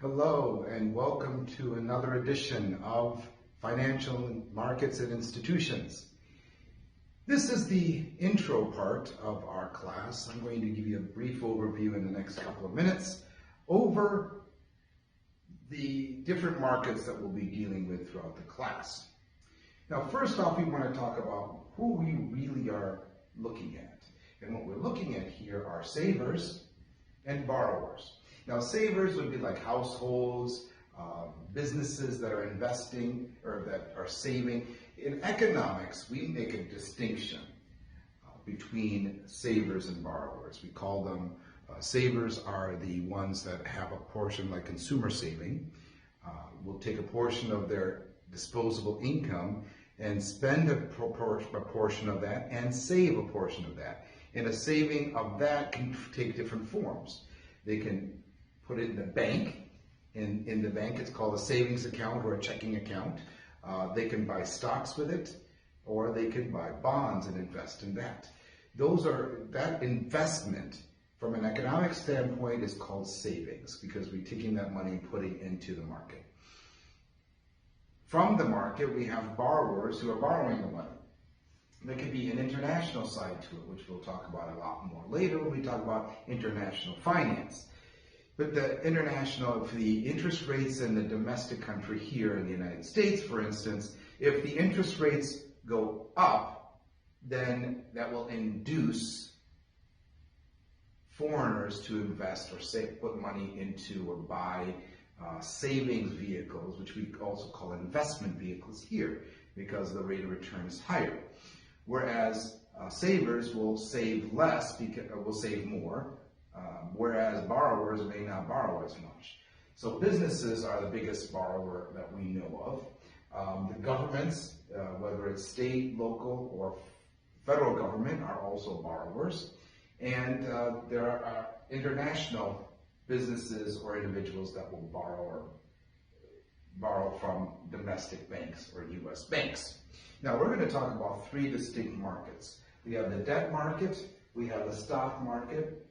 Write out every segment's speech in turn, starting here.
Hello and welcome to another edition of Financial Markets and Institutions. This is the intro part of our class. I'm going to give you a brief overview in the next couple of minutes over the different markets that we'll be dealing with throughout the class. Now, first off, we want to talk about who we really are looking at. And what we're looking at here are savers and borrowers. Now, savers would be like households, businesses that are investing or that are saving. In economics, we make a distinction between savers and borrowers. We call them savers are the ones that have a portion like consumer saving. Will take a portion of their disposable income and spend a portion of that and save a portion of that. And a saving of that can take different forms. They can put it in the bank. In the bank, it's called a savings account or a checking account. They can buy stocks with it, or they can buy bonds and invest in that. That investment, from an economic standpoint, is called savings because we're taking that money and putting into the market. From the market, we have borrowers who are borrowing the money. There could be an international side to it, which we'll talk about a lot more later when we talk about international finance. But the interest rates in the domestic country here in the United States, for instance, if the interest rates go up, then that will induce foreigners to invest or put money into or buy savings vehicles, which we also call investment vehicles here, because the rate of return is higher. Whereas savers will save less, will save more, whereas borrowers may not borrow as much. So businesses are the biggest borrower that we know of. The governments, whether it's state, local, or federal government, are also borrowers. And there are international businesses or individuals that will borrow from domestic banks or U.S. banks. Now we're going to talk about three distinct markets. We have the debt market, we have the stock market,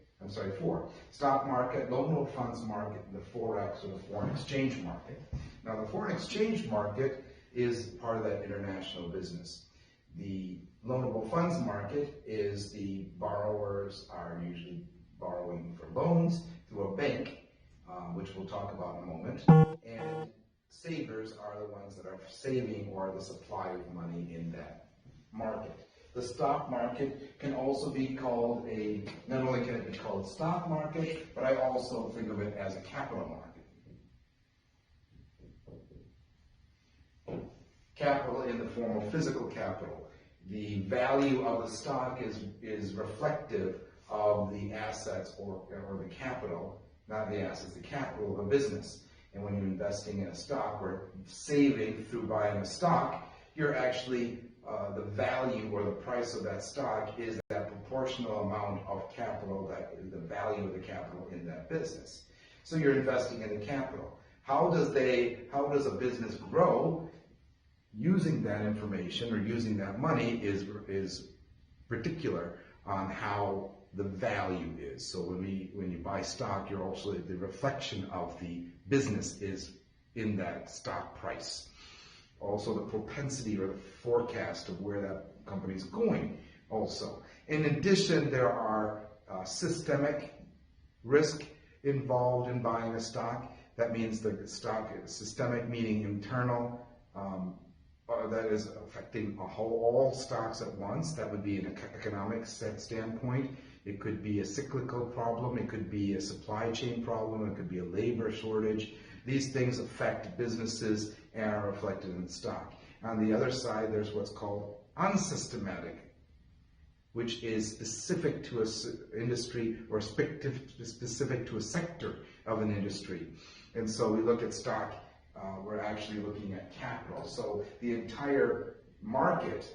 four. Stock market, loanable funds market, the Forex or the foreign exchange market. Now the foreign exchange market is part of that international business. The loanable funds market is the borrowers are usually borrowing for loans through a bank, which we'll talk about in a moment. And savers are the ones that are saving or the supply of money in that market. The stock market can also be called not only can it be called a stock market, but I also think of it as a capital market. Capital in the form of physical capital. The value of the stock is reflective of the assets or the capital, not the assets, the capital of a business. And when you're investing in a stock or saving through buying a stock, you're actually the value or the price of that stock is that proportional amount of capital, that is the value of the capital in that business. So you're investing in the capital. How does a business grow? Using that information or using that money is particular on how the value is. So when you buy stock, you're also the reflection of the business is in that stock price. Also the propensity or the forecast of where that company is going also. In addition, there are systemic risk involved in buying a stock. That means the stock is systemic, meaning internal, that is affecting all stocks at once. That would be an economic standpoint. It could be a cyclical problem. It could be a supply chain problem. It could be a labor shortage. These things affect businesses and are reflected in the stock. On the other side, there's what's called unsystematic, which is specific to an industry or specific to a sector of an industry. And so we look at stock, we're actually looking at capital. So the entire market,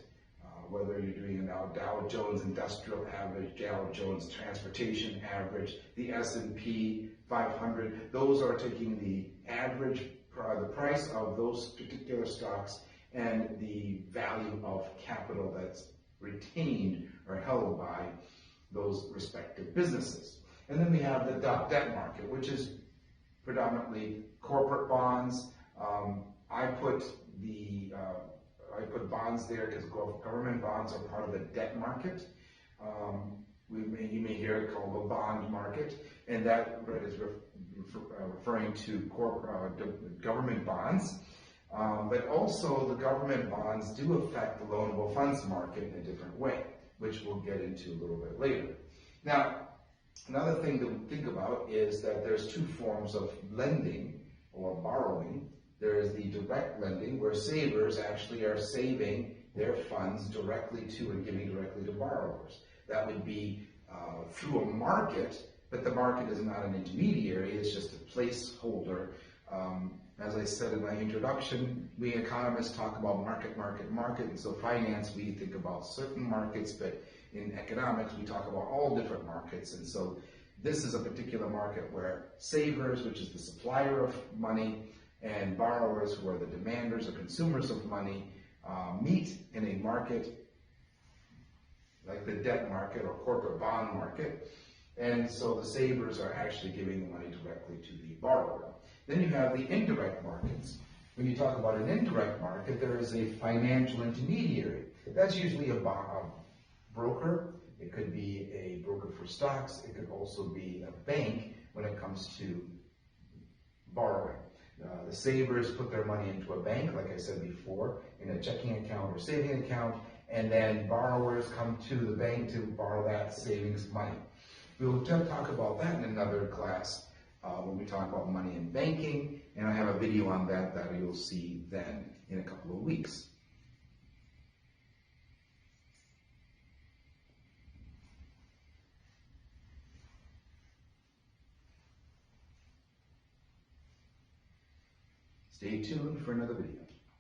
whether you're doing a Dow Jones Industrial Average, Dow Jones Transportation Average, the S&P 500, those are taking the average, the price of those particular stocks and the value of capital that's retained or held by those respective businesses. And then we have the debt market, which is predominantly corporate bonds. I put bonds there because government bonds are part of the debt market. You may hear it called the bond market, and that is referring to government bonds. But also the government bonds do affect the loanable funds market in a different way, which we'll get into a little bit later. Now, another thing to think about is that there's two forms of lending or borrowing. There is the direct lending, where savers actually are saving their funds directly to and giving directly to borrowers. That would be through a market, but the market is not an intermediary, it's just a placeholder. As I said in my introduction, we economists talk about market, and so finance, we think about certain markets, but in economics, we talk about all different markets, and so this is a particular market where savers, which is the supplier of money, and borrowers, who are the demanders or consumers of money, meet in a market like the debt market or corporate bond market, and so the savers are actually giving the money directly to the borrower. Then you have the indirect markets. When you talk about an indirect market, there is a financial intermediary. That's usually a broker. It could be a broker for stocks. It could also be a bank when it comes to borrowing. The savers put their money into a bank, like I said before, in a checking account or saving account, and then borrowers come to the bank to borrow that savings money. We'll talk about that in another class when we talk about money in banking, and I have a video on that you'll see then in a couple of weeks. Stay tuned for another video.